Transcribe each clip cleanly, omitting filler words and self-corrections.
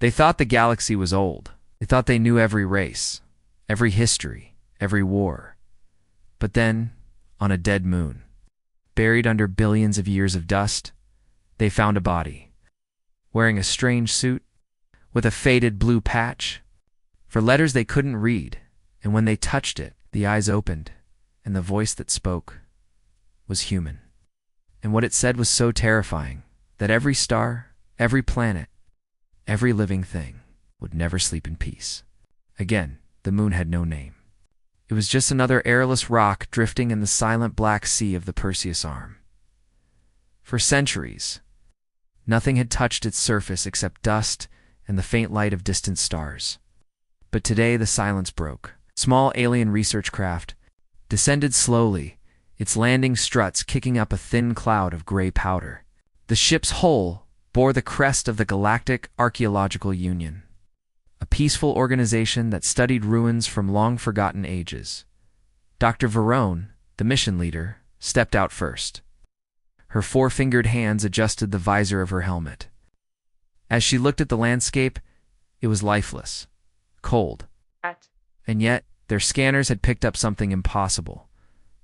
They thought the galaxy was old. They thought they knew every race, every history, every war. But then, on a dead moon, buried under billions of years of dust, they found a body, wearing a strange suit, with a faded blue patch, for letters they couldn't read, and when they touched it, the eyes opened, and the voice that spoke was human. And what it said was so terrifying that every star, every planet, every living thing would never sleep in peace. Again, the moon had no name. It was just another airless rock drifting in the silent black sea of the Perseus Arm. For centuries, nothing had touched its surface except dust and the faint light of distant stars. But today the silence broke. Small alien research craft descended slowly, its landing struts kicking up a thin cloud of gray powder. The ship's hull bore the crest of the Galactic Archeological Union, a peaceful organization that studied ruins from long-forgotten ages. Dr. Verone, the mission leader, stepped out first. Her four-fingered hands adjusted the visor of her helmet. As she looked at the landscape, it was lifeless, cold. And yet, their scanners had picked up something impossible.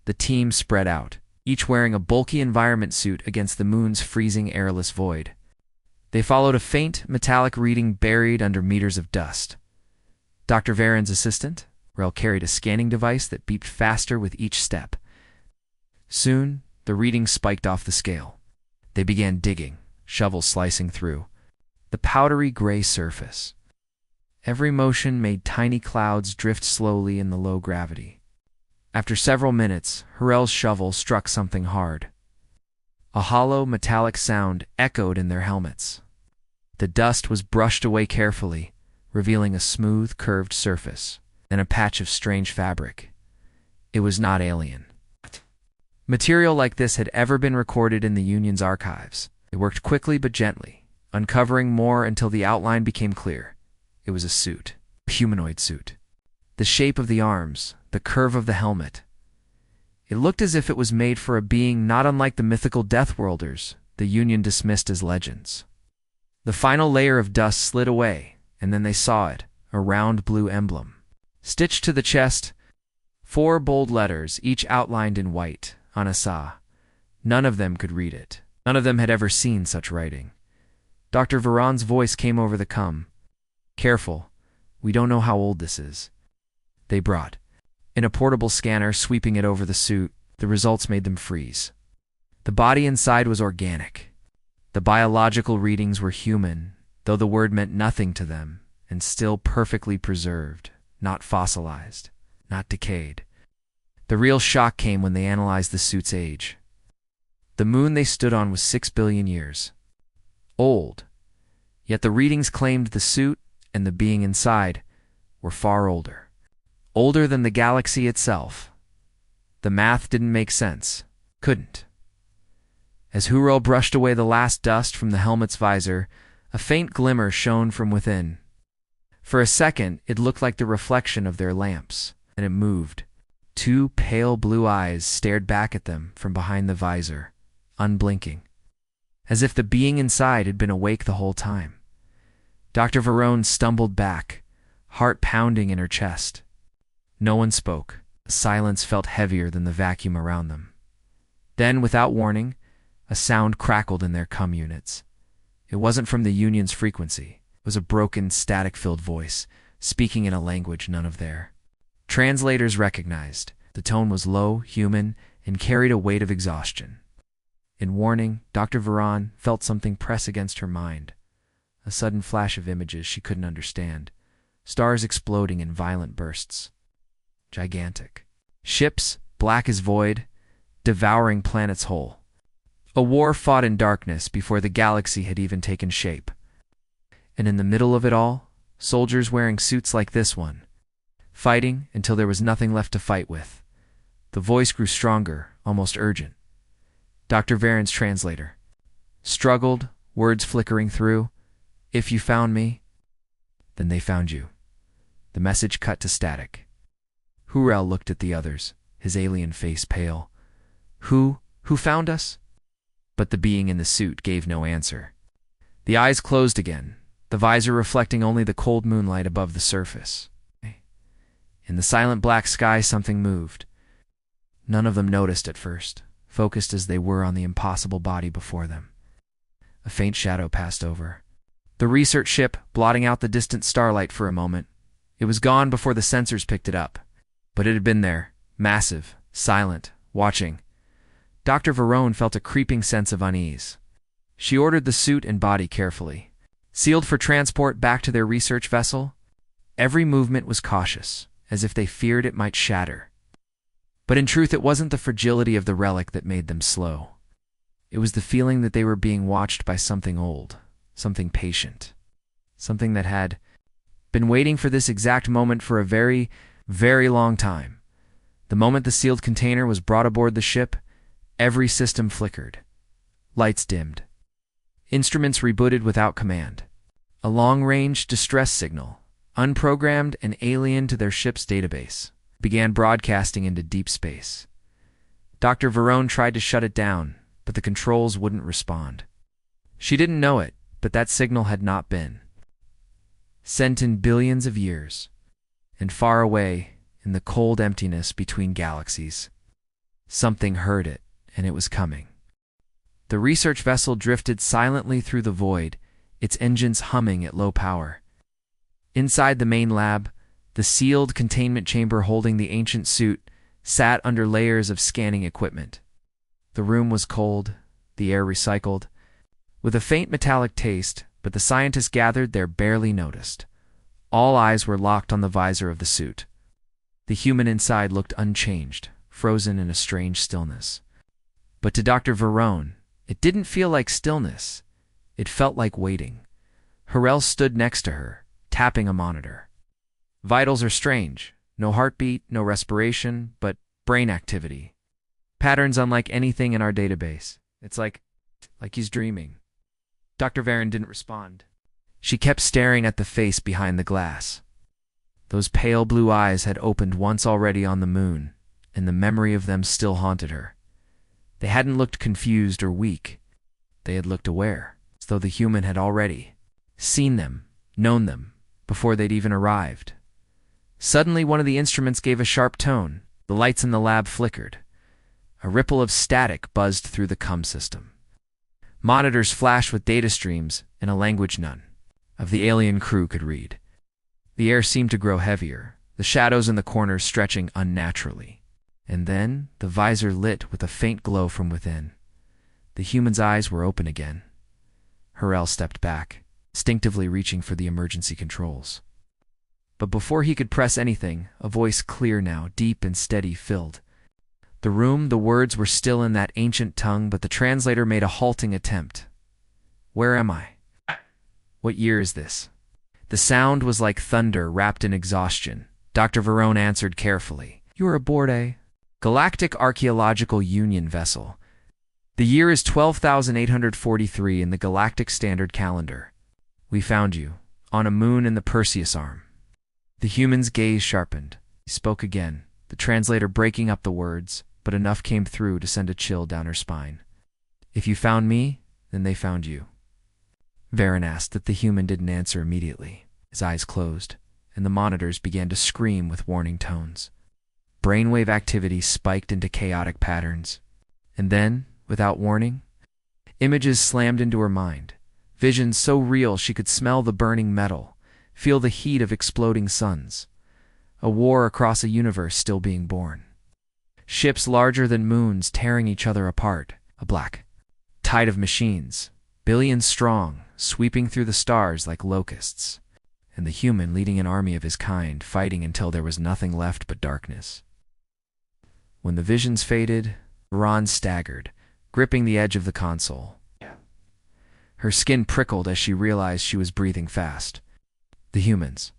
The team spread out, each wearing a bulky environment suit against the moon's freezing airless void. They followed a faint, metallic reading buried under meters of dust. Dr. Varen's assistant, Rel, carried a scanning device that beeped faster with each step. Soon, the reading spiked off the scale. They began digging, shovels slicing through the powdery gray surface. Every motion made tiny clouds drift slowly in the low gravity. After several minutes, Harel's shovel struck something hard. A hollow, metallic sound echoed in their helmets. The dust was brushed away carefully, revealing a smooth, curved surface, and a patch of strange fabric. It was not alien. Material like this had ever been recorded in the Union's archives. They worked quickly but gently, uncovering more until the outline became clear. It was a suit, a humanoid suit. The shape of the arms, the curve of the helmet. It looked as if it was made for a being not unlike the mythical Deathworlders the Union dismissed as legends. The final layer of dust slid away, and then they saw it, a round blue emblem. Stitched to the chest, 4 bold letters, each outlined in white, Anasa. None of them could read it. None of them had ever seen such writing. Dr. Veron's voice came over the cum. Careful, we don't know how old this is. They brought in a portable scanner, sweeping it over the suit. The results made them freeze. The body inside was organic. The biological readings were human, though the word meant nothing to them, and still perfectly preserved, not fossilized, not decayed. The real shock came when they analyzed the suit's age. The moon they stood on was 6 billion years old, yet the readings claimed the suit and the being inside were far older. Older than the galaxy itself. The math didn't make sense. Couldn't. As Hurel brushed away the last dust from the helmet's visor, a faint glimmer shone from within. For a second, it looked like the reflection of their lamps, and it moved. 2 pale blue eyes stared back at them from behind the visor, unblinking, as if the being inside had been awake the whole time. Dr. Verone stumbled back, heart pounding in her chest. No one spoke. The silence felt heavier than the vacuum around them. Then, without warning, a sound crackled in their cum units. It wasn't from the Union's frequency. It was a broken, static-filled voice, speaking in a language none of their. Translators recognized. The tone was low, human, and carried a weight of exhaustion. In warning, Dr. Veron felt something press against her mind. A sudden flash of images she couldn't understand. Stars exploding in violent bursts. Gigantic. Ships, black as void, devouring planets whole. A war fought in darkness before the galaxy had even taken shape. And in the middle of it all, soldiers wearing suits like this one, fighting until there was nothing left to fight with. The voice grew stronger, almost urgent. Dr. Varen's translator struggled, words flickering through. If you found me, then they found you. The message cut to static. Hurel looked at the others, his alien face pale. Who found us? But the being in the suit gave no answer. The eyes closed again, the visor reflecting only the cold moonlight above the surface. In the silent black sky, something moved. None of them noticed at first, focused as they were on the impossible body before them. A faint shadow passed over. The research ship, blotting out the distant starlight for a moment. It was gone before the sensors picked it up. But it had been there, massive, silent, watching. Dr. Verone felt a creeping sense of unease. She ordered the suit and body carefully. Sealed for transport back to their research vessel, every movement was cautious, as if they feared it might shatter. But in truth, it wasn't the fragility of the relic that made them slow. It was the feeling that they were being watched by something old, something patient, something that had been waiting for this exact moment for a very, very long time. The moment the sealed container was brought aboard the ship, every system flickered. Lights dimmed. Instruments rebooted without command. A long-range distress signal, unprogrammed and alien to their ship's database, began broadcasting into deep space. Dr. Verone tried to shut it down, but the controls wouldn't respond. She didn't know it, but that signal had not been sent in billions of years, and far away, in the cold emptiness between galaxies. Something heard it, and it was coming. The research vessel drifted silently through the void, its engines humming at low power. Inside the main lab, the sealed containment chamber holding the ancient suit sat under layers of scanning equipment. The room was cold, the air recycled, with a faint metallic taste, but the scientists gathered there barely noticed. All eyes were locked on the visor of the suit. The human inside looked unchanged, frozen in a strange stillness. But to Dr. Verone, it didn't feel like stillness. It felt like waiting. Harel stood next to her, tapping a monitor. Vitals are strange. No heartbeat, no respiration, but brain activity. Patterns unlike anything in our database. It's like he's dreaming. Dr. Varen didn't respond. She kept staring at the face behind the glass. Those pale blue eyes had opened once already on the moon, and the memory of them still haunted her. They hadn't looked confused or weak. They had looked aware, as though the human had already seen them, known them, before they'd even arrived. Suddenly, one of the instruments gave a sharp tone. The lights in the lab flickered. A ripple of static buzzed through the CUM system. Monitors flashed with data streams in a language none of the alien crew could read. The air seemed to grow heavier, the shadows in the corners stretching unnaturally. And then the visor lit with a faint glow from within. The human's eyes were open again. Harel stepped back, instinctively reaching for the emergency controls. But before he could press anything, a voice clear now, deep and steady, filled the room. The words were still in that ancient tongue, but the translator made a halting attempt. "Where am I? What year is this?" The sound was like thunder wrapped in exhaustion. Dr. Verone answered carefully. "You are aboard a Galactic Archaeological Union vessel. The year is 12,843 in the Galactic Standard Calendar. We found you, on a moon in the Perseus arm." The human's gaze sharpened. He spoke again, the translator breaking up the words, but enough came through to send a chill down her spine. "If you found me, then they found you." Varen asked that the human didn't answer immediately. His eyes closed, and the monitors began to scream with warning tones. Brainwave activity spiked into chaotic patterns. And then, without warning, images slammed into her mind. Visions so real she could smell the burning metal, feel the heat of exploding suns. A war across a universe still being born. Ships larger than moons tearing each other apart. A black tide of machines, billions strong, sweeping through the stars like locusts. And the human leading an army of his kind, fighting until there was nothing left but darkness. When the visions faded, Ron staggered, gripping the edge of the console. Her skin prickled as she realized she was breathing fast. "The humans."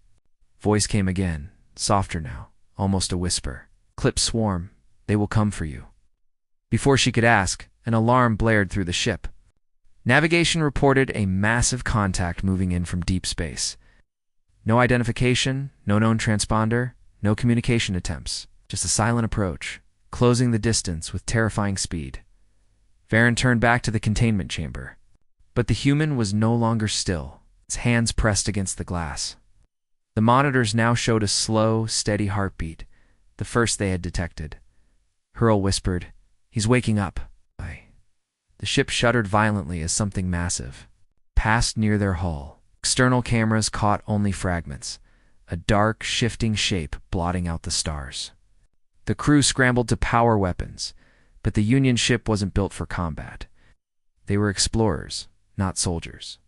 Voice came again, softer now, almost a whisper. "Clip swarm. They will come for you." Before she could ask, an alarm blared through the ship. Navigation reported a massive contact moving in from deep space. No identification, no known transponder, no communication attempts, just a silent approach, closing the distance with terrifying speed. Varen turned back to the containment chamber. But the human was no longer still. his hands pressed against the glass. The monitors now showed a slow, steady heartbeat, the first they had detected. Hurl whispered, "He's waking up." The ship shuddered violently as something massive passed near their hull. External cameras caught only fragments, a dark, shifting shape blotting out the stars. The crew scrambled to power weapons, but the Union ship wasn't built for combat. They were explorers, not soldiers.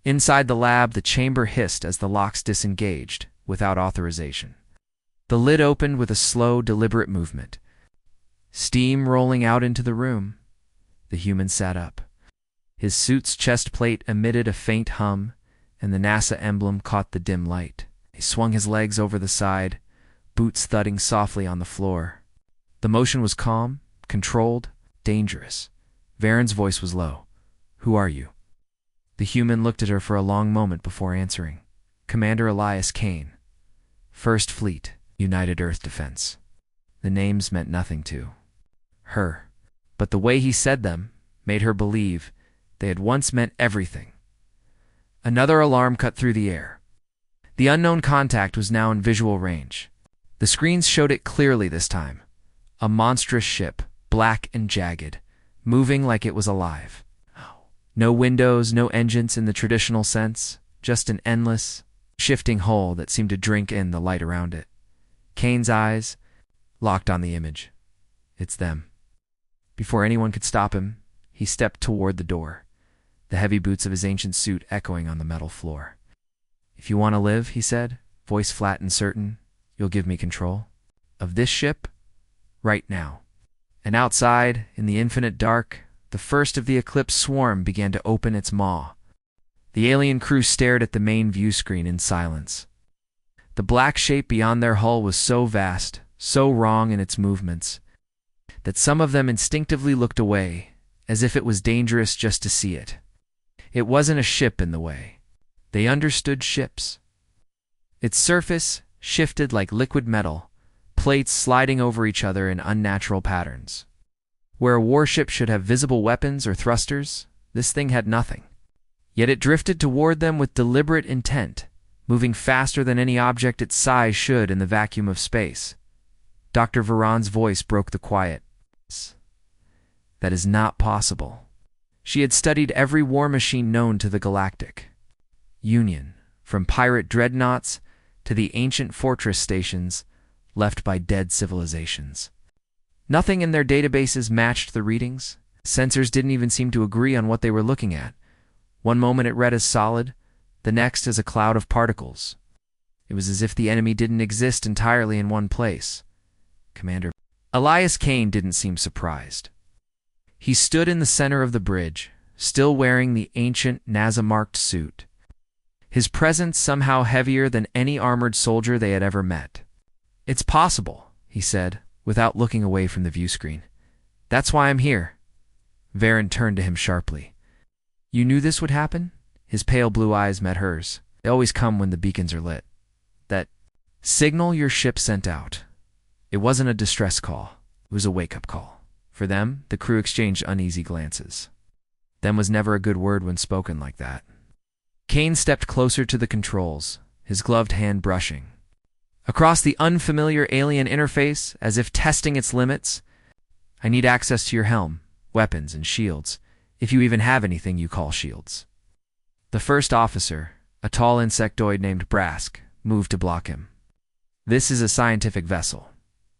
Inside the lab, the chamber hissed as the locks disengaged, without authorization. The lid opened with a slow, deliberate movement. Steam rolling out into the room. The human sat up. His suit's chest plate emitted a faint hum, and the NASA emblem caught the dim light. He swung his legs over the side, boots thudding softly on the floor. The motion was calm, controlled, dangerous. Varen's voice was low. "Who are you?" The human looked at her for a long moment before answering. "Commander Elias Kane. First Fleet, United Earth Defense." The names meant nothing to her, but the way he said them made her believe they had once meant everything. Another alarm cut through the air. The unknown contact was now in visual range. The screens showed it clearly this time. A monstrous ship, black and jagged, moving like it was alive. No windows, no engines in the traditional sense, just an endless, shifting hull that seemed to drink in the light around it. Kane's eyes locked on the image. It's them. Before anyone could stop him, he stepped toward the door, the heavy boots of his ancient suit echoing on the metal floor. "If you want to live," he said, voice flat and certain, "you'll give me control of this ship right now." And outside, in the infinite dark, the first of the Eclipse swarm began to open its maw. The alien crew stared at the main view screen in silence. The black shape beyond their hull was so vast, so wrong in its movements, that some of them instinctively looked away, as if it was dangerous just to see it. It wasn't a ship in the way. They understood ships. Its surface shifted like liquid metal, plates sliding over each other in unnatural patterns. Where a warship should have visible weapons or thrusters, this thing had nothing. Yet it drifted toward them with deliberate intent, moving faster than any object its size should in the vacuum of space. Dr. Varan's voice broke the quiet. "That is not possible." She had studied every war machine known to the Galactic Union, from pirate dreadnoughts to the ancient fortress stations left by dead civilizations. Nothing in their databases matched the readings. Sensors didn't even seem to agree on what they were looking at. One moment it read as solid, the next as a cloud of particles. It was as if the enemy didn't exist entirely in one place. Commander Elias Kane didn't seem surprised. He stood in the center of the bridge, still wearing the ancient NASA-marked suit. His presence somehow heavier than any armored soldier they had ever met. "It's possible," he said, without looking away from the view screen. "That's why I'm here." Varen turned to him sharply. "You knew this would happen?" His pale blue eyes met hers. "They always come when the beacons are lit. That signal your ship sent out. It wasn't a distress call. It was a wake-up call." For them, the crew exchanged uneasy glances. "Them" was never a good word when spoken like that. Kane stepped closer to the controls, his gloved hand brushing across the unfamiliar alien interface, as if testing its limits. "I need access to your helm, weapons, and shields, if you even have anything you call shields." The first officer, a tall insectoid named Brask, moved to block him. "This is a scientific vessel.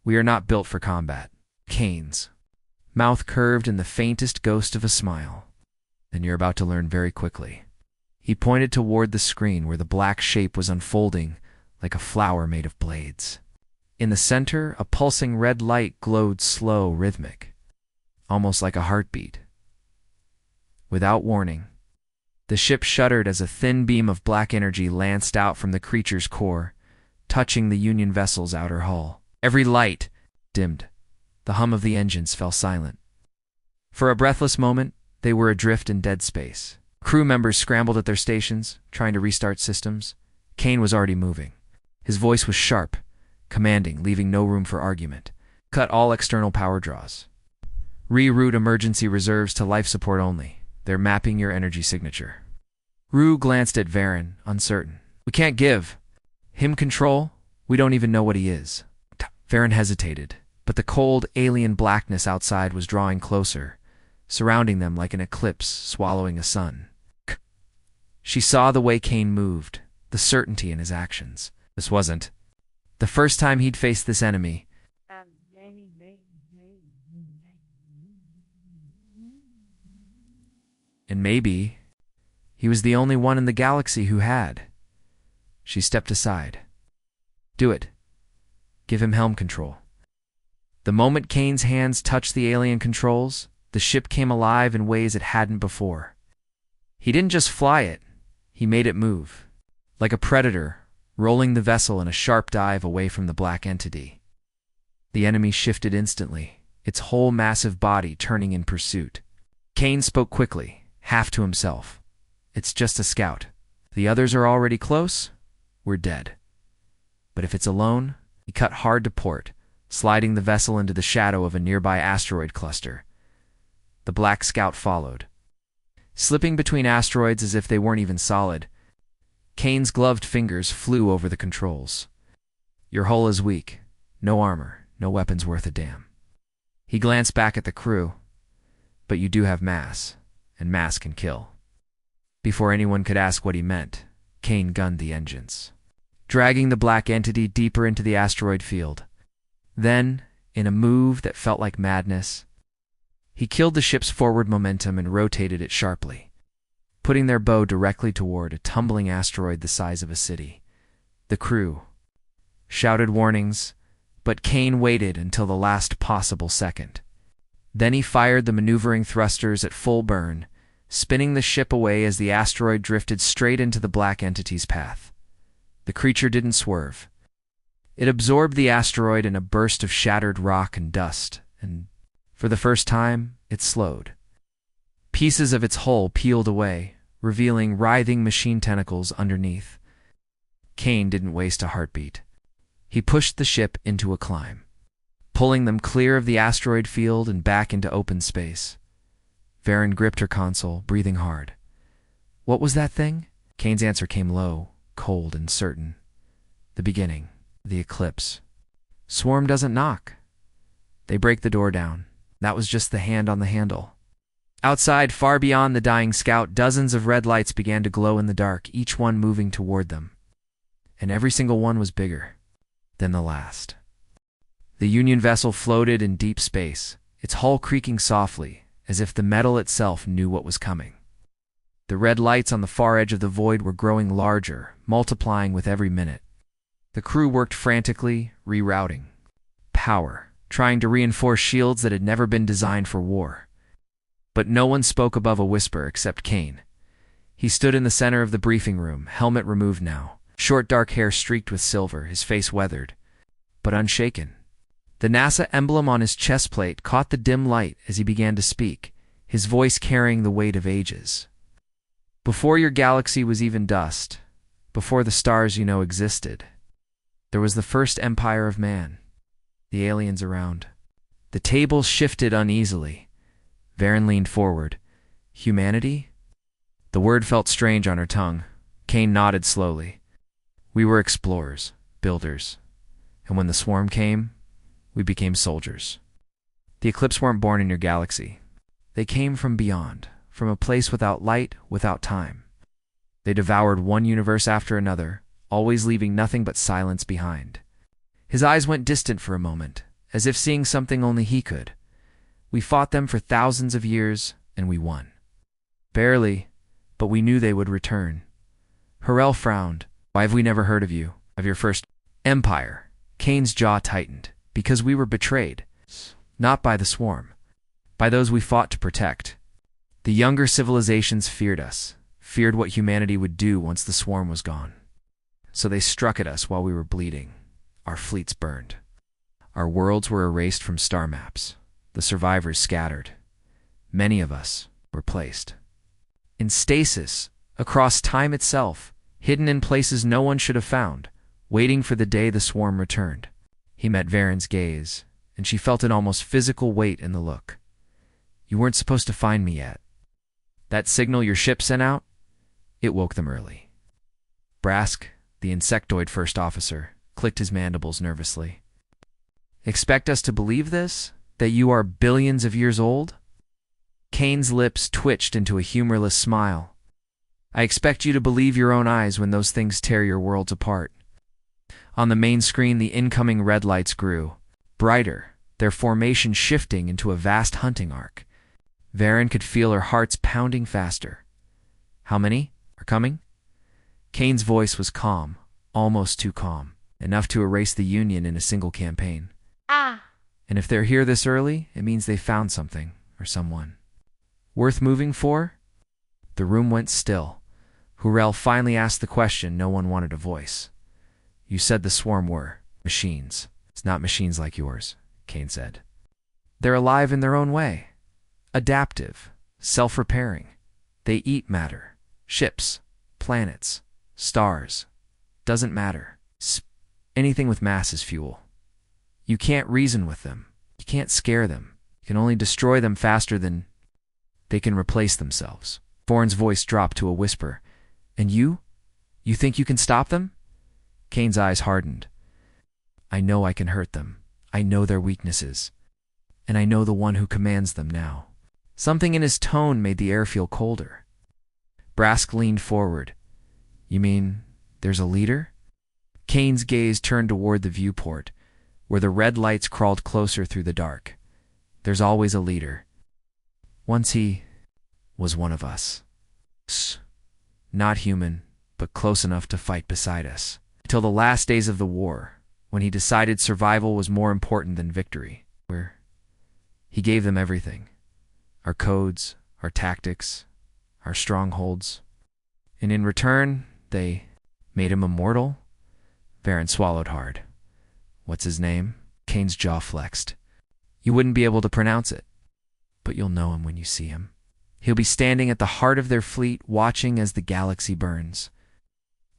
We are not built for combat." Kane's mouth curved in the faintest ghost of a smile. "Then you're about to learn very quickly." He pointed toward the screen where the black shape was unfolding like a flower made of blades. In the center, a pulsing red light glowed slow, rhythmic, almost like a heartbeat. Without warning, the ship shuddered as a thin beam of black energy lanced out from the creature's core, touching the Union vessel's outer hull. Every light dimmed. The hum of the engines fell silent. For a breathless moment, they were adrift in dead space. Crew members scrambled at their stations, trying to restart systems. Kane was already moving. His voice was sharp, commanding, leaving no room for argument. "Cut all external power draws. Reroute emergency reserves to life support only. They're mapping your energy signature." Rue glanced at Varen, uncertain. We can't give him control. We don't even know what he is. Varen hesitated, but the cold, alien blackness outside was drawing closer, surrounding them like an eclipse swallowing a sun. She saw the way Kane moved, the certainty in his actions. This wasn't the first time he'd faced this enemy. And maybe he was the only one in the galaxy who had. She stepped aside. Do it. Give him helm control. The moment Kane's hands touched the alien controls, the ship came alive in ways it hadn't before. He didn't just fly it, he made it move, like a predator, rolling the vessel in a sharp dive away from the black entity. The enemy shifted instantly, its whole massive body turning in pursuit. Kane spoke quickly, half to himself. It's just a scout. The others are already close. We're dead. But if it's alone, he cut hard to port, sliding the vessel into the shadow of a nearby asteroid cluster. The black scout followed, slipping between asteroids as if they weren't even solid. Kane's gloved fingers flew over the controls. Your hull is weak. No armor, no weapons worth a damn. He glanced back at the crew. But you do have mass, and mass can kill. Before anyone could ask what he meant, Kane gunned the engines, dragging the black entity deeper into the asteroid field. Then, in a move that felt like madness, he killed the ship's forward momentum and rotated it sharply, putting their bow directly toward a tumbling asteroid the size of a city. The crew shouted warnings, but Kane waited until the last possible second. Then he fired the maneuvering thrusters at full burn, spinning the ship away as the asteroid drifted straight into the black entity's path. The creature didn't swerve. It absorbed the asteroid in a burst of shattered rock and dust, and for the first time, it slowed. Pieces of its hull peeled away, revealing writhing machine tentacles underneath. Kane didn't waste a heartbeat. He pushed the ship into a climb, pulling them clear of the asteroid field and back into open space. Varen gripped her console, breathing hard. What was that thing? Kane's answer came low, cold and certain. The beginning, the eclipse. Swarm doesn't knock. They break the door down. That was just the hand on the handle. Outside, far beyond the dying scout, dozens of red lights began to glow in the dark, each one moving toward them. And every single one was bigger than the last. The Union vessel floated in deep space, its hull creaking softly, as if the metal itself knew what was coming. The red lights on the far edge of the void were growing larger, multiplying with every minute. The crew worked frantically, rerouting power, trying to reinforce shields that had never been designed for war. But no one spoke above a whisper except Kane. He stood in the center of the briefing room, helmet removed now, short dark hair streaked with silver, his face weathered, but unshaken. The NASA emblem on his chest plate caught the dim light as he began to speak, his voice carrying the weight of ages. Before your galaxy was even dust, before the stars you know existed, there was the first empire of man, the aliens around. The tables shifted uneasily. Varen leaned forward. Humanity? The word felt strange on her tongue. Kane nodded slowly. We were explorers, builders, and when the swarm came, we became soldiers. The Eclipse weren't born in your galaxy. They came from beyond, from a place without light, without time. They devoured one universe after another, always leaving nothing but silence behind. His eyes went distant for a moment, as if seeing something only he could. We fought them for thousands of years, and we won. Barely, but we knew they would return. Harel frowned. Why have we never heard of you, of your first empire? Kane's jaw tightened. Because we were betrayed. Not by the swarm. By those we fought to protect. The younger civilizations feared us, feared what humanity would do once the swarm was gone. So they struck at us while we were bleeding. Our fleets burned. Our worlds were erased from star maps. The survivors scattered. Many of us were placed in stasis, across time itself, hidden in places no one should have found, waiting for the day the swarm returned. He met Varen's gaze, and she felt an almost physical weight in the look. You weren't supposed to find me yet. That signal your ship sent out? It woke them early. Brask, the insectoid first officer, clicked his mandibles nervously. Expect us to believe this? That you are billions of years old? Kane's lips twitched into a humorless smile. I expect you to believe your own eyes when those things tear your worlds apart. On the main screen, the incoming red lights grew, brighter, their formation shifting into a vast hunting arc. Varen could feel her heart's pounding faster. How many are coming? Kane's voice was calm, almost too calm, enough to erase the Union in a single campaign. And if they're here this early, it means they found something, or someone. Worth moving for? The room went still. Hurrell finally asked the question no one wanted to voice. You said the swarm were machines. It's not machines like yours, Kane said. They're alive in their own way. Adaptive, self-repairing. They eat matter. Ships, planets, stars. Doesn't matter. Anything with mass is fuel. You can't reason with them. You can't scare them. You can only destroy them faster than they can replace themselves. Thorne's voice dropped to a whisper. And you? You think you can stop them? Kane's eyes hardened. I know I can hurt them. I know their weaknesses. And I know the one who commands them now. Something in his tone made the air feel colder. Brask leaned forward. You mean there's a leader? Kane's gaze turned toward the viewport, where the red lights crawled closer through the dark. There's always a leader. Once he was one of us. Not human, but close enough to fight beside us. Until the last days of the war, when he decided survival was more important than victory. He gave them everything. Our codes, our tactics, our strongholds. And in return, they made him immortal? Varen swallowed hard. What's his name? Kane's jaw flexed. You wouldn't be able to pronounce it, but you'll know him when you see him. He'll be standing at the heart of their fleet, watching as the galaxy burns.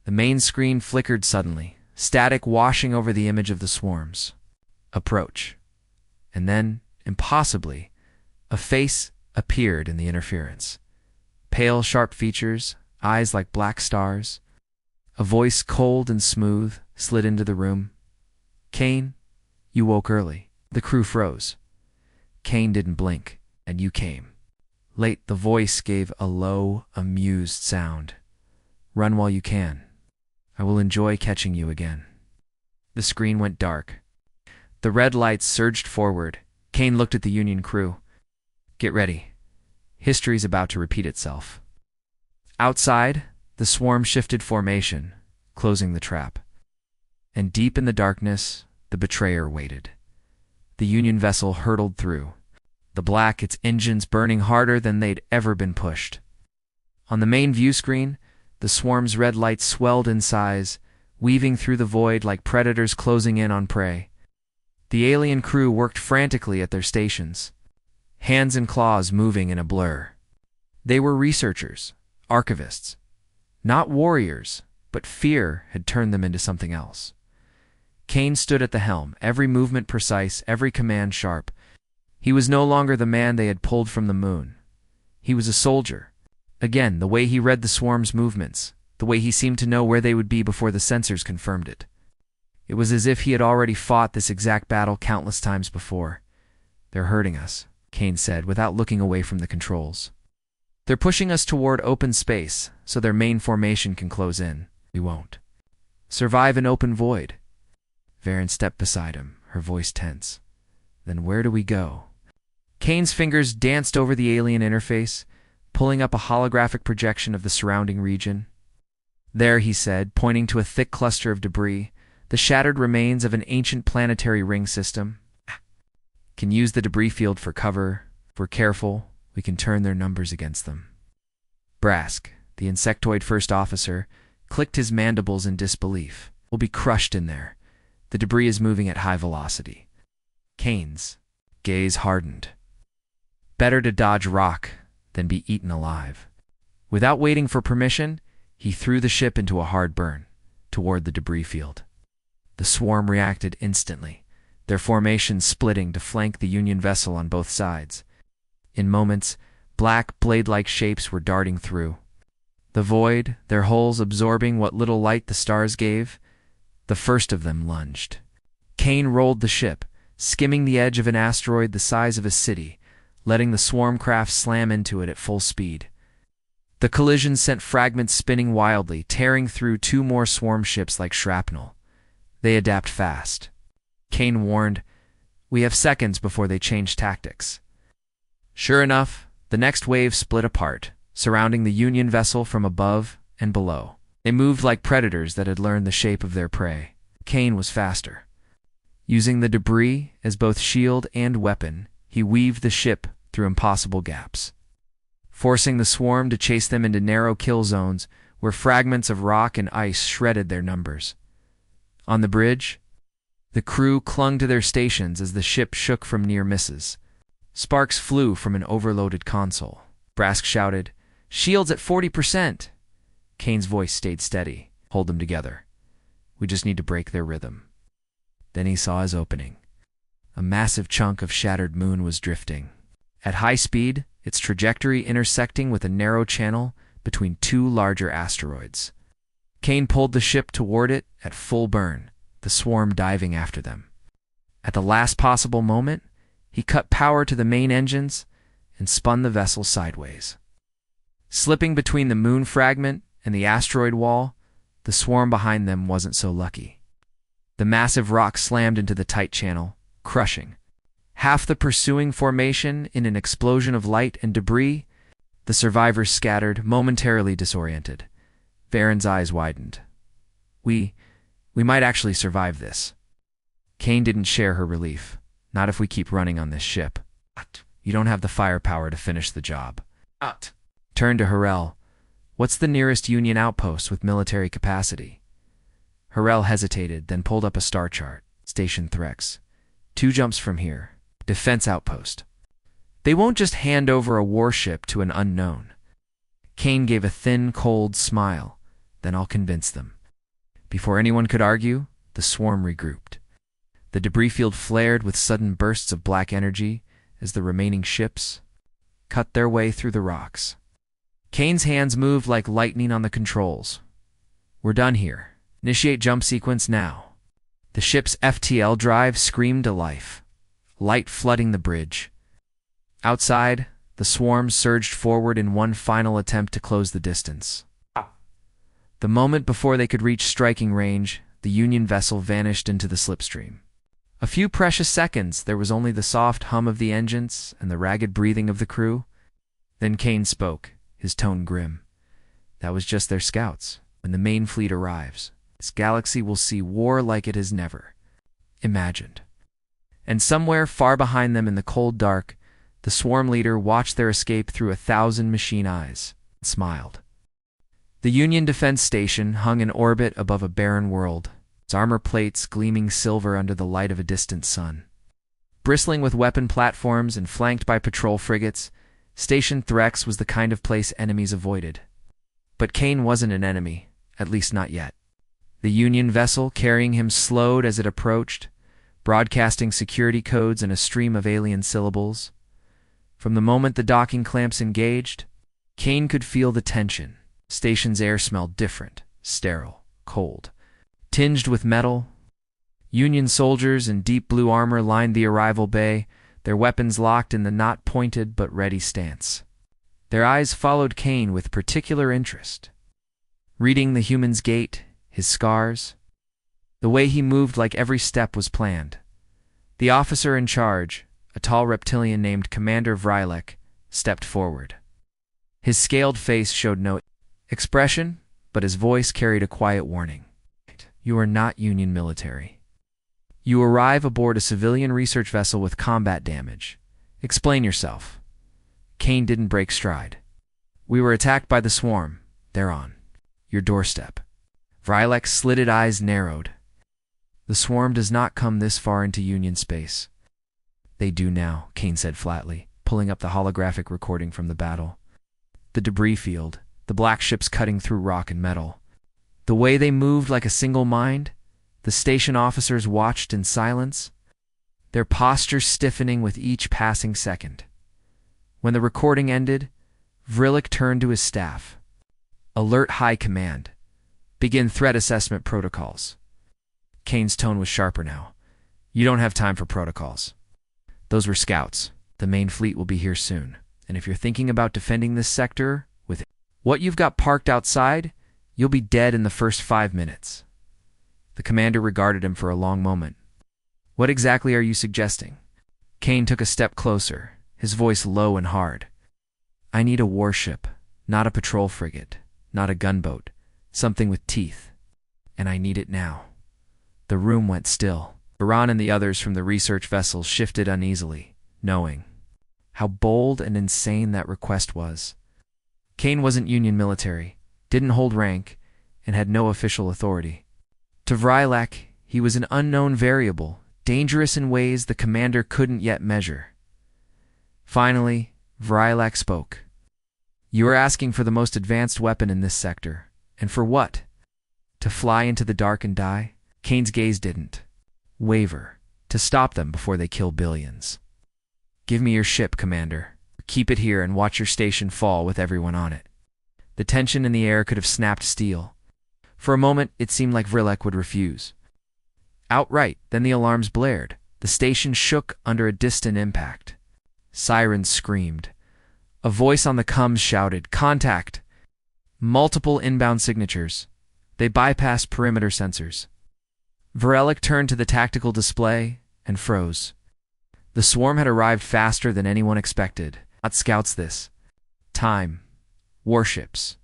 The main screen flickered suddenly, static washing over the image of the swarms. Approach. And then, impossibly, a face appeared in the interference. Pale, sharp features, eyes like black stars. A voice cold and smooth slid into the room. Kane, you woke early. The crew froze. Kane didn't blink, and you came. Late, the voice gave a low, amused sound. Run while you can. I will enjoy catching you again. The screen went dark. The red lights surged forward. Kane looked at the Union crew. Get ready. History's about to repeat itself. Outside, the swarm shifted formation, closing the trap. And deep in the darkness, the betrayer waited. The Union vessel hurtled through. The black, its engines burning harder than they'd ever been pushed. On the main view screen, the swarm's red lights swelled in size, weaving through the void like predators closing in on prey. The alien crew worked frantically at their stations, hands and claws moving in a blur. They were researchers, archivists. Not warriors, but fear had turned them into something else. Kane stood at the helm, every movement precise, every command sharp. He was no longer the man they had pulled from the moon. He was a soldier. Again, the way he read the swarm's movements, the way he seemed to know where they would be before the sensors confirmed it. It was as if he had already fought this exact battle countless times before. They're hurting us, Kane said, without looking away from the controls. They're pushing us toward open space, so their main formation can close in. We won't. Survive an open void. Varen stepped beside him, her voice tense. Then where do we go? Kane's fingers danced over the alien interface, pulling up a holographic projection of the surrounding region. There, he said, pointing to a thick cluster of debris, the shattered remains of an ancient planetary ring system. Can use the debris field for cover. If we're careful, we can turn their numbers against them. Brask, the insectoid first officer, clicked his mandibles in disbelief. We'll be crushed in there. The debris is moving at high velocity. Kane's gaze hardened. Better to dodge rock than be eaten alive. Without waiting for permission, he threw the ship into a hard burn, toward the debris field. The swarm reacted instantly, their formation splitting to flank the Union vessel on both sides. In moments, black, blade-like shapes were darting through. The void, their hulls absorbing what little light the stars gave. The first of them lunged. Kane rolled the ship, skimming the edge of an asteroid the size of a city, letting the swarm craft slam into it at full speed. The collision sent fragments spinning wildly, tearing through two more swarm ships like shrapnel. They adapt fast. Kane warned, "We have seconds before they change tactics." Sure enough, the next wave split apart, surrounding the Union vessel from above and below. They moved like predators that had learned the shape of their prey. Kane was faster. Using the debris as both shield and weapon, he weaved the ship through impossible gaps, forcing the swarm to chase them into narrow kill zones where fragments of rock and ice shredded their numbers. On the bridge, the crew clung to their stations as the ship shook from near misses. Sparks flew from an overloaded console. Brask shouted, "Shields at 40%!" Kane's voice stayed steady. "Hold them together. We just need to break their rhythm." Then he saw his opening. A massive chunk of shattered moon was drifting. At high speed, its trajectory intersecting with a narrow channel between two larger asteroids. Kane pulled the ship toward it at full burn, the swarm diving after them. At the last possible moment, he cut power to the main engines and spun the vessel sideways. Slipping between the moon fragment and the asteroid wall, the swarm behind them wasn't so lucky. The massive rock slammed into the tight channel, crushing half the pursuing formation in an explosion of light and debris. The survivors scattered, momentarily disoriented. Varen's eyes widened. We might actually survive this." Kane didn't share her relief. "Not if we keep running on this ship. You don't have the firepower to finish the job." Turned to Harel. "What's the nearest Union outpost with military capacity?" Harel hesitated, then pulled up a star chart. "Station Threx. 2 jumps from here. Defense outpost." "They won't just hand over a warship to an unknown." Kane gave a thin, cold smile. "Then I'll convince them." Before anyone could argue, the swarm regrouped. The debris field flared with sudden bursts of black energy as the remaining ships cut their way through the rocks. Kane's hands moved like lightning on the controls. "We're done here. Initiate jump sequence now." The ship's FTL drive screamed to life, light flooding the bridge. Outside, the swarm surged forward in one final attempt to close the distance. The moment before they could reach striking range, the Union vessel vanished into the slipstream. A few precious seconds, there was only the soft hum of the engines and the ragged breathing of the crew. Then Kane spoke, his tone grim. "That was just their scouts. When the main fleet arrives, this galaxy will see war like it has never imagined." And somewhere far behind them in the cold dark, the swarm leader watched their escape through 1,000 machine eyes and smiled. The Union Defense Station hung in orbit above a barren world, its armor plates gleaming silver under the light of a distant sun. Bristling with weapon platforms and flanked by patrol frigates, Station Threx was the kind of place enemies avoided. But Kane wasn't an enemy, at least not yet. The Union vessel carrying him slowed as it approached, broadcasting security codes and a stream of alien syllables. From the moment the docking clamps engaged, Kane could feel the tension. Station's air smelled different, sterile, cold, tinged with metal. Union soldiers in deep blue armor lined the arrival bay, their weapons locked in the not-pointed but ready stance. Their eyes followed Kane with particular interest, reading the human's gait, his scars, the way he moved like every step was planned. The officer in charge, a tall reptilian named Commander Vrylek, stepped forward. His scaled face showed no expression, but his voice carried a quiet warning. "You are not Union military. You arrive aboard a civilian research vessel with combat damage. Explain yourself." Kane didn't break stride. "We were attacked by the swarm. They're on your doorstep." Vrylek's slitted eyes narrowed. "The swarm does not come this far into Union space." "They do now," Kane said flatly, pulling up the holographic recording from the battle. The debris field, the black ships cutting through rock and metal. The way they moved like a single mind, the station officers watched in silence, their postures stiffening with each passing second. When the recording ended, Vrylek turned to his staff. Alert High Command. Begin threat assessment protocols. Kane's tone was sharper now. You don't have time for protocols. Those were scouts. The main fleet will be here soon. And if you're thinking about defending this sector with what you've got parked outside, you'll be dead in the first 5 minutes. The commander regarded him for a long moment. What exactly are you suggesting? Kane took a step closer, his voice low and hard. I need a warship, not a patrol frigate, not a gunboat, something with teeth. And I need it now. The room went still. Varan and the others from the research vessels shifted uneasily, knowing how bold and insane that request was. Kane wasn't Union military, didn't hold rank, and had no official authority. To Vrylak, he was an unknown variable, dangerous in ways the commander couldn't yet measure. Finally, Vrylak spoke. You are asking for the most advanced weapon in this sector. And for what? To fly into the dark and die? Kane's gaze didn't waver. To stop them before they kill billions. Give me your ship, Commander. Keep it here and watch your station fall with everyone on it. The tension in the air could have snapped steel. For a moment, it seemed like Vrylak would refuse. Outright, then the alarms blared. The station shook under a distant impact. Sirens screamed. A voice on the comms shouted, Contact! Multiple inbound signatures. They bypassed perimeter sensors. Vrylak turned to the tactical display and froze. The swarm had arrived faster than anyone expected. Not scouts this time. Warships.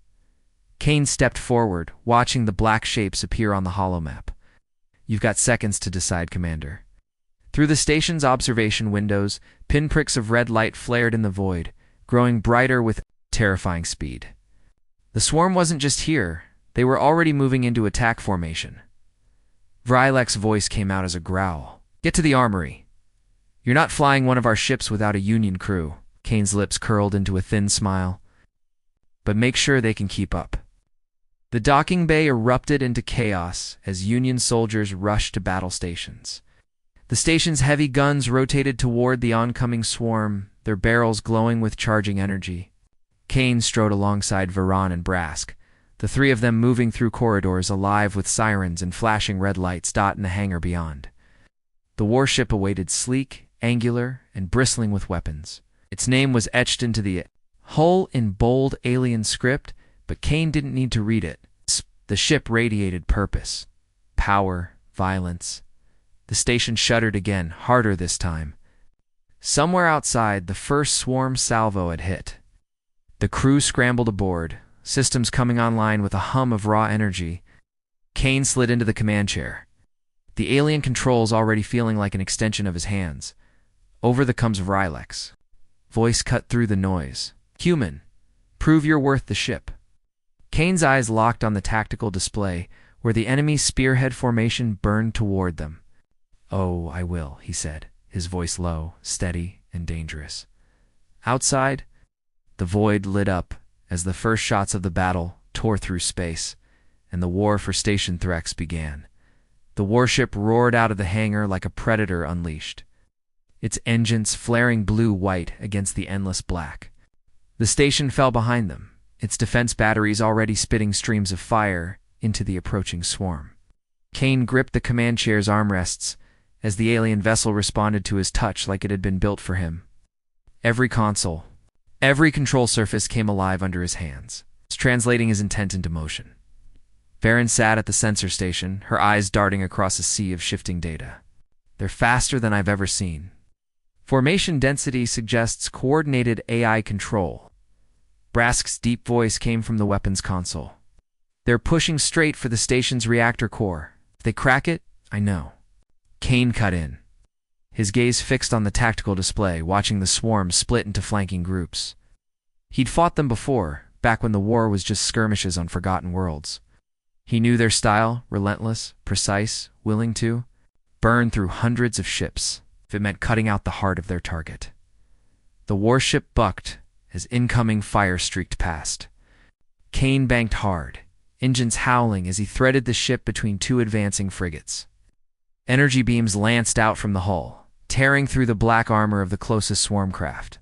Kane stepped forward, watching the black shapes appear on the holomap. You've got seconds to decide, Commander. Through the station's observation windows, pinpricks of red light flared in the void, growing brighter with terrifying speed. The swarm wasn't just here. They were already moving into attack formation. Vrylak's voice came out as a growl. Get to the armory. You're not flying one of our ships without a Union crew. Kane's lips curled into a thin smile. But make sure they can keep up. The docking bay erupted into chaos as Union soldiers rushed to battle stations. The station's heavy guns rotated toward the oncoming swarm, their barrels glowing with charging energy. Kane strode alongside Varan and Brask, the three of them moving through corridors alive with sirens and flashing red lights dotting the hangar beyond. The warship awaited sleek, angular, and bristling with weapons. Its name was etched into the hull in bold alien script, but Kane didn't need to read it. The ship radiated purpose, power, violence. The station shuddered again, harder this time. Somewhere outside, the first swarm salvo had hit. The crew scrambled aboard, systems coming online with a hum of raw energy. Kane slid into the command chair, the alien controls already feeling like an extension of his hands. Over the comes Vrylak's voice cut through the noise. Human, prove you're worth the ship. Kane's eyes locked on the tactical display, where the enemy's spearhead formation burned toward them. Oh, I will, he said, his voice low, steady, and dangerous. Outside, the void lit up as the first shots of the battle tore through space, and the war for Station Threx began. The warship roared out of the hangar like a predator unleashed, its engines flaring blue-white against the endless black. The station fell behind them, its defense batteries already spitting streams of fire into the approaching swarm. Kane gripped the command chair's armrests as the alien vessel responded to his touch like it had been built for him. Every console, every control surface came alive under his hands, translating his intent into motion. Varen sat at the sensor station, her eyes darting across a sea of shifting data. They're faster than I've ever seen. Formation density suggests coordinated AI control. Brask's deep voice came from the weapons console. They're pushing straight for the station's reactor core. If they crack it, I know. Kane cut in, his gaze fixed on the tactical display, watching the swarm split into flanking groups. He'd fought them before, back when the war was just skirmishes on forgotten worlds. He knew their style, relentless, precise, willing to burn through hundreds of ships if it meant cutting out the heart of their target. The warship bucked as incoming fire streaked past. Kane banked hard, engines howling as he threaded the ship between two advancing frigates. Energy beams lanced out from the hull, tearing through the black armor of the closest swarm craft.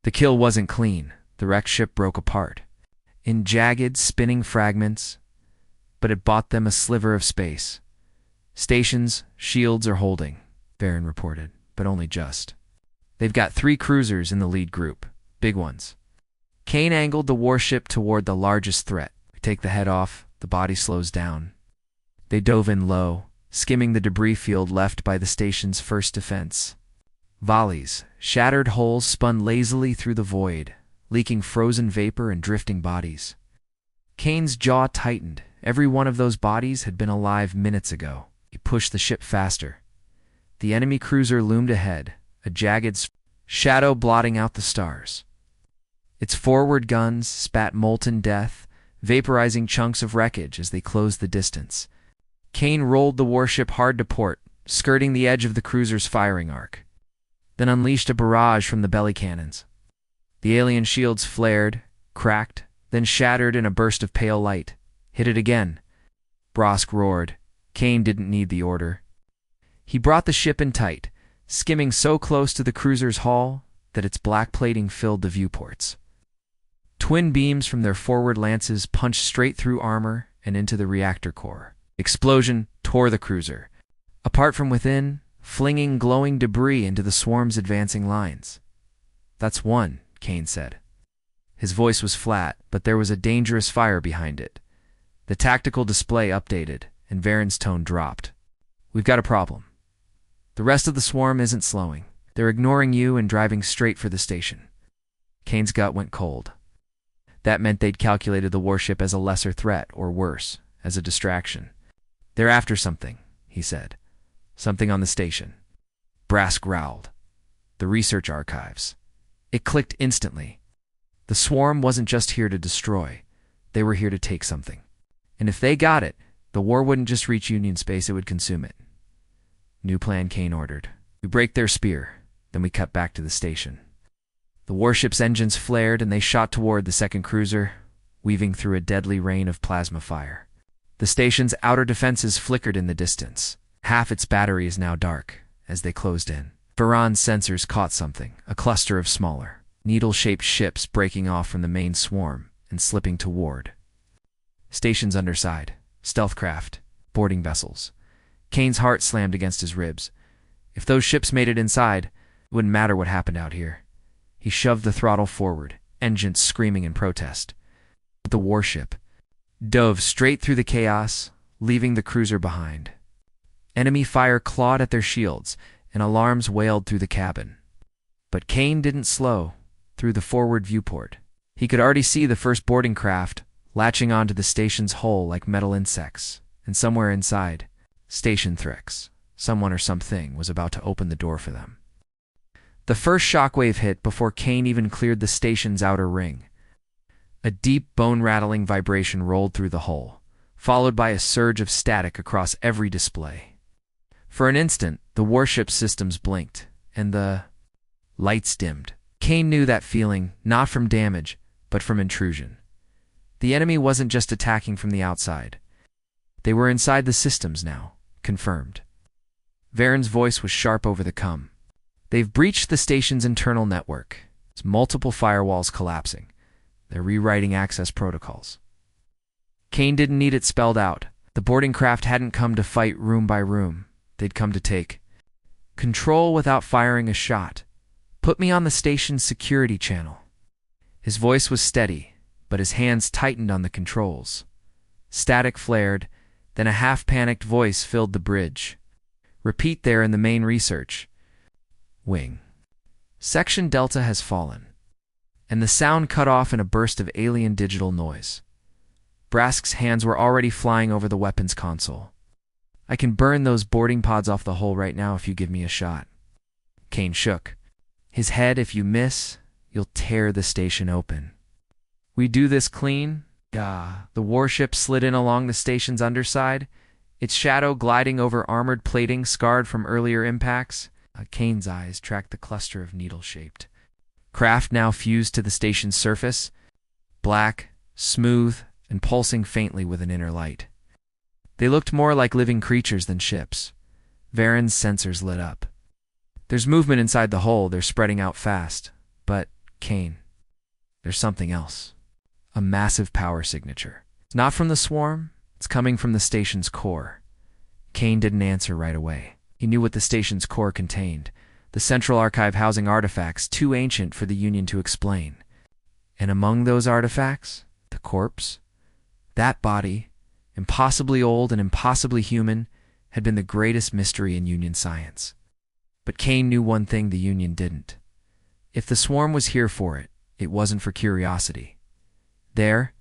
The kill wasn't clean. The wrecked ship broke apart. in jagged, spinning fragments, but it bought them a sliver of space. Stations, shields are holding, Varen reported, but only just. They've got 3 cruisers in the lead group, big ones. Kane angled the warship toward the largest threat. We take the head off, the body slows down. They dove in low, skimming the debris field left by the station's first defense. Volleys, shattered hulls spun lazily through the void, leaking frozen vapor and drifting bodies. Kane's jaw tightened. Every one of those bodies had been alive minutes ago. He pushed the ship faster. The enemy cruiser loomed ahead, a jagged shadow blotting out the stars. Its forward guns spat molten death, vaporizing chunks of wreckage as they closed the distance. Kane rolled the warship hard to port, skirting the edge of the cruiser's firing arc, then unleashed a barrage from the belly cannons. The alien shields flared, cracked, then shattered in a burst of pale light. Hit it again. Brosk roared. Kane didn't need the order. He brought the ship in tight, skimming so close to the cruiser's hull that its black plating filled the viewports. Twin beams from their forward lances punched straight through armor and into the reactor core. Explosion tore the cruiser, apart from within, flinging glowing debris into the swarm's advancing lines. "That's one," Kane said. His voice was flat, but there was a dangerous fire behind it. The tactical display updated, and Varen's tone dropped. "We've got a problem. The rest of the swarm isn't slowing. They're ignoring you and driving straight for the station." Kane's gut went cold. That meant they'd calculated the warship as a lesser threat, or worse, as a distraction. "They're after something," he said. "Something on the station." Brass growled. "The research archives." It clicked instantly. The swarm wasn't just here to destroy. They were here to take something. And if they got it, the war wouldn't just reach Union space, it would consume it. "New plan," Kane ordered. "We break their spear, then we cut back to the station." The warship's engines flared and they shot toward the second cruiser, weaving through a deadly rain of plasma fire. The station's outer defenses flickered in the distance. Half its battery is now dark as they closed in. Varan's sensors caught something, a cluster of smaller, needle-shaped ships breaking off from the main swarm and slipping toward. Station's underside, stealth craft, boarding vessels. Kane's heart slammed against his ribs. If those ships made it inside, it wouldn't matter what happened out here. He shoved the throttle forward, engines screaming in protest. But the warship dove straight through the chaos, leaving the cruiser behind. Enemy fire clawed at their shields, and alarms wailed through the cabin. But Kane didn't slow. Through the forward viewport, he could already see the first boarding craft latching onto the station's hull like metal insects, and somewhere inside, Station Threx, someone or something, was about to open the door for them. The first shockwave hit before Kane even cleared the station's outer ring. A deep, bone-rattling vibration rolled through the hull, followed by a surge of static across every display. For an instant, the warship's systems blinked, and the lights dimmed. Kane knew that feeling, not from damage, but from intrusion. The enemy wasn't just attacking from the outside. They were inside the systems now, confirmed. Varen's voice was sharp over the cum. "They've breached the station's internal network. It's multiple firewalls collapsing. They're rewriting access protocols." Kane didn't need it spelled out. The boarding craft hadn't come to fight room by room. They'd come to take control without firing a shot. "Put me on the station's security channel." His voice was steady, but his hands tightened on the controls. Static flared, then a half-panicked voice filled the bridge. "Repeat there in the main research wing. Section Delta has fallen." And the sound cut off in a burst of alien digital noise. Brask's hands were already flying over the weapons console. "I can burn those boarding pods off the hull right now if you give me a shot." Kane shook. His head, "If you miss, you'll tear the station open." "We do this clean?" The warship slid in along the station's underside, its shadow gliding over armored plating scarred from earlier impacts. Kane's eyes tracked the cluster of needle-shaped craft now fused to the station's surface, black, smooth, and pulsing faintly with an inner light. They looked more like living creatures than ships. Varen's sensors lit up. "There's movement inside the hull, they're spreading out fast. But, Kane, there's something else. a massive power signature. It's not from the swarm, it's coming from the station's core. Kane didn't answer right away. He knew what the station's core contained, the central archive housing artifacts too ancient for the Union to explain. And among those artifacts, the corpse, that body, impossibly old and impossibly human, had been the greatest mystery in Union science. But Kane knew one thing the Union didn't. If the swarm was here for it, it wasn't for curiosity. They're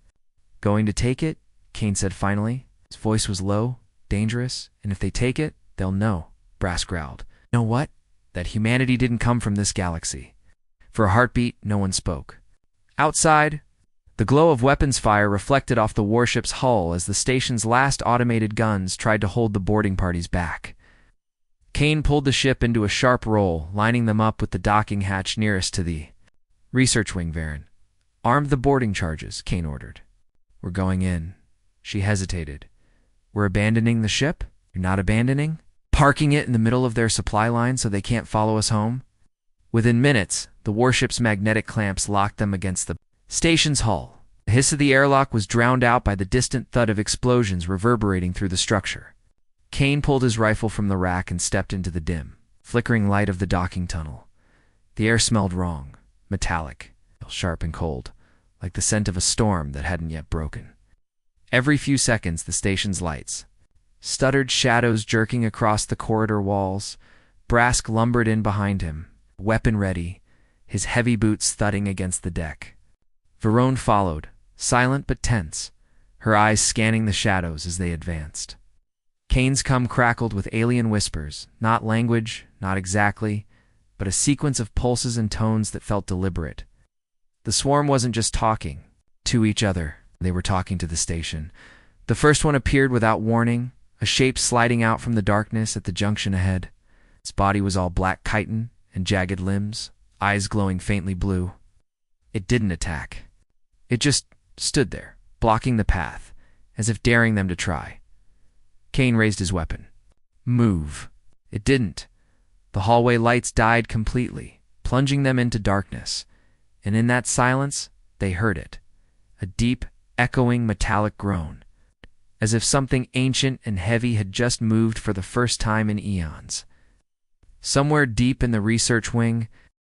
going to take it, Kane said finally. His voice was low, dangerous, and if they take it, they'll know, Brass growled. Know what? That humanity didn't come from this galaxy. For a heartbeat, no one spoke. Outside, the glow of weapons fire reflected off the warship's hull as the station's last automated guns tried to hold the boarding parties back. Kane pulled the ship into a sharp roll, lining them up with the docking hatch nearest to the research wing. Varen, arm the boarding charges, Kane ordered. We're going in. She hesitated. We're abandoning the ship? You're not abandoning? Parking it in the middle of their supply line so they can't follow us home? Within minutes, the warship's magnetic clamps locked them against the station's hull. The hiss of the airlock was drowned out by the distant thud of explosions reverberating through the structure. Kane pulled his rifle from the rack and stepped into the dim, flickering light of the docking tunnel. The air smelled wrong, metallic, sharp and cold, like the scent of a storm that hadn't yet broken. Every few seconds, the station's lights, stuttered shadows jerking across the corridor walls. Brask lumbered in behind him, weapon ready, his heavy boots thudding against the deck. Verone followed, silent but tense, her eyes scanning the shadows as they advanced. Kane's cum crackled with alien whispers, not language, not exactly, but a sequence of pulses and tones that felt deliberate. The swarm wasn't just talking to each other, they were talking to the station. The first one appeared without warning, a shape sliding out from the darkness at the junction ahead. Its body was all black chitin and jagged limbs, eyes glowing faintly blue. It didn't attack. It just stood there, blocking the path, as if daring them to try. Kane raised his weapon. Move. It didn't. The hallway lights died completely, plunging them into darkness, and in that silence, they heard it. A deep, echoing metallic groan, as if something ancient and heavy had just moved for the first time in eons. Somewhere deep in the research wing,